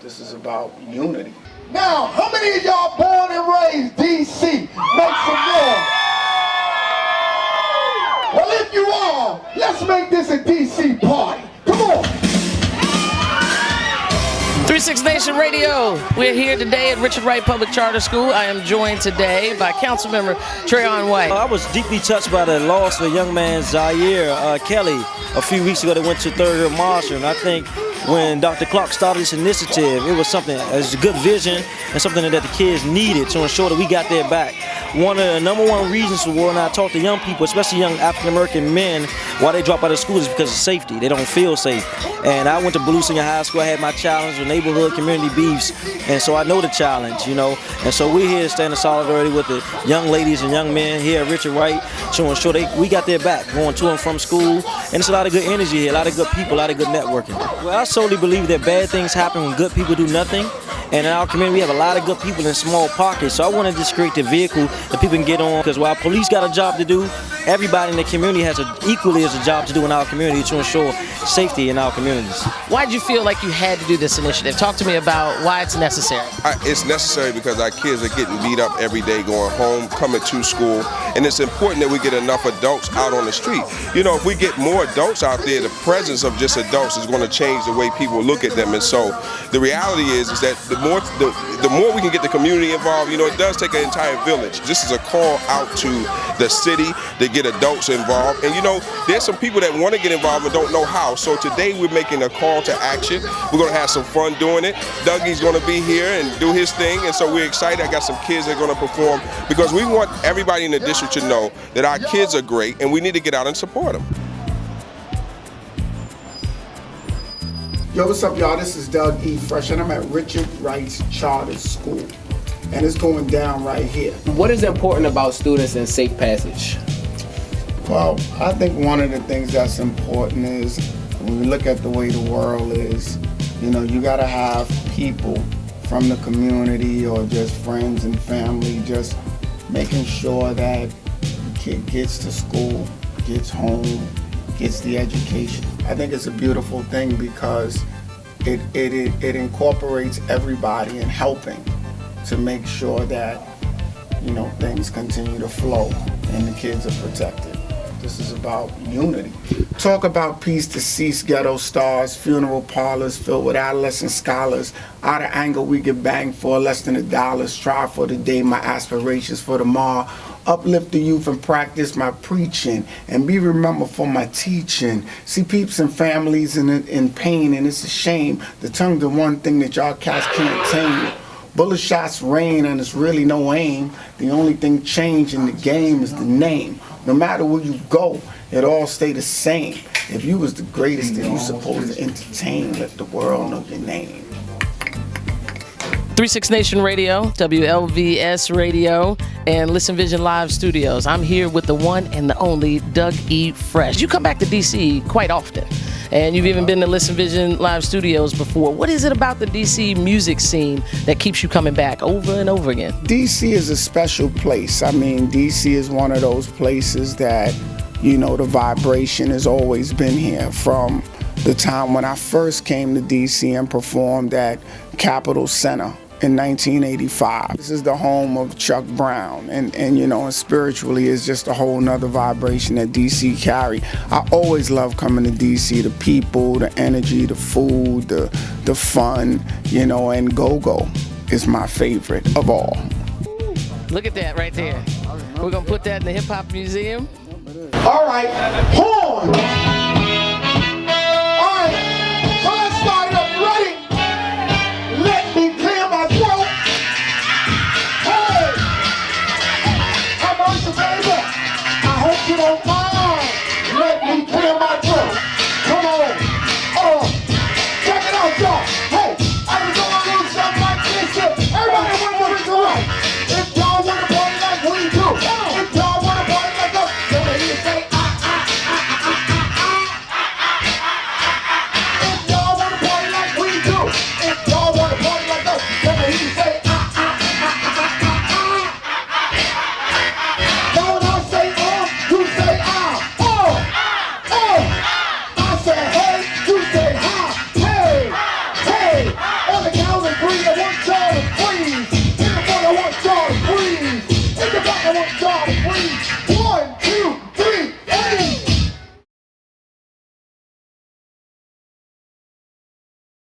This is about unity. Now, how many of y'all born and raised DC? Make some noise. Well, if you are, let's make this a DC party. Come on. 36 Nation Radio. We're here today at Richard Wright Public Charter School. I am joined today by Councilmember Trayon White. I was deeply touched by the loss of a young man, Zaire Kelly, a few weeks ago that went to Third Grade Marshall. And I think when Dr. Clark started this initiative, it was something, it was a good vision and something that the kids needed to ensure that we got their back. One of the number one reasons for when I talk to young people, especially young African-American men, why they drop out of school is because of safety. They don't feel safe. And I went to Blue Senior High School. I had my challenge with neighborhood community beefs. And so I know the challenge, you know. And so we're here to stand in solidarity with the young ladies and young men here at Richard Wright to ensure we got their back going to and from school. And it's a lot of good energy here, a lot of good people, a lot of good networking. Well, I solely believe that bad things happen when good people do nothing. And in our community, we have a lot of good people in small pockets. So I want to just create the vehicle that people can get on. Because while police got a job to do, everybody in the community has equally as a job to do in our community to ensure safety in our communities. Why did you feel like you had to do this initiative? Talk to me about why it's necessary. It's necessary because our kids are getting beat up every day going home, coming to school. And it's important that we get enough adults out on the street. You know, if we get more adults out there, the presence of just adults is going to change the way people look at them. And so the reality is that the more we can get the community involved, you know, it does take an entire village. This is a call out to the city to get adults involved. And you know, there's some people that want to get involved but don't know how. So today we're making a call to action. We're going to have some fun doing it. Dougie's going to be here and do his thing. And so we're excited. I got some kids that are going to perform because we want everybody in the district to know that our kids are great and we need to get out and support them. Yo, what's up, y'all? This is Doug E. Fresh, and I'm at Richard Wright Charter School, and it's going down right here. What is important about students in safe passage? Well, I think one of the things that's important is when we look at the way the world is, you know, you gotta have people from the community or just friends and family just making sure that the kid gets to school, gets home, gets the education. I think it's a beautiful thing because it incorporates everybody in helping to make sure that, you know, things continue to flow and the kids are protected. This is about unity. Talk about peace, deceased ghetto stars, funeral parlors filled with adolescent scholars. Out of anger we get banged for less than $1. Strive for the day, my aspirations for tomorrow. Uplift the youth and practice my preaching and be remembered for my teaching. See peeps and families in pain, and it's a shame. The tongue the one thing that y'all cats can't tame. Bullet shots rain and it's really no aim. The only thing changed in the game is the name. No matter where you go, it all stay the same. If you was the greatest, then you supposed to entertain. Let the world know your name. 36 Nation Radio, WLVS Radio, and Listen Vision Live Studios. I'm here with the one and the only Doug E. Fresh. You come back to DC quite often, and you've even been to Listen Vision Live Studios before. What is it about the DC music scene that keeps you coming back over and over again? DC is a special place. I mean, DC is one of those places that, you know, the vibration has always been here from the time when I first came to DC and performed at Capitol Center in 1985. This is the home of Chuck Brown, and you know, and spiritually it's just a whole nother vibration that DC carry. I always love coming to DC, the people, the energy, the food, the fun, you know, and go-go is my favorite of all. Look at that right there. We're gonna put that in the Hip Hop Museum. All right, horn.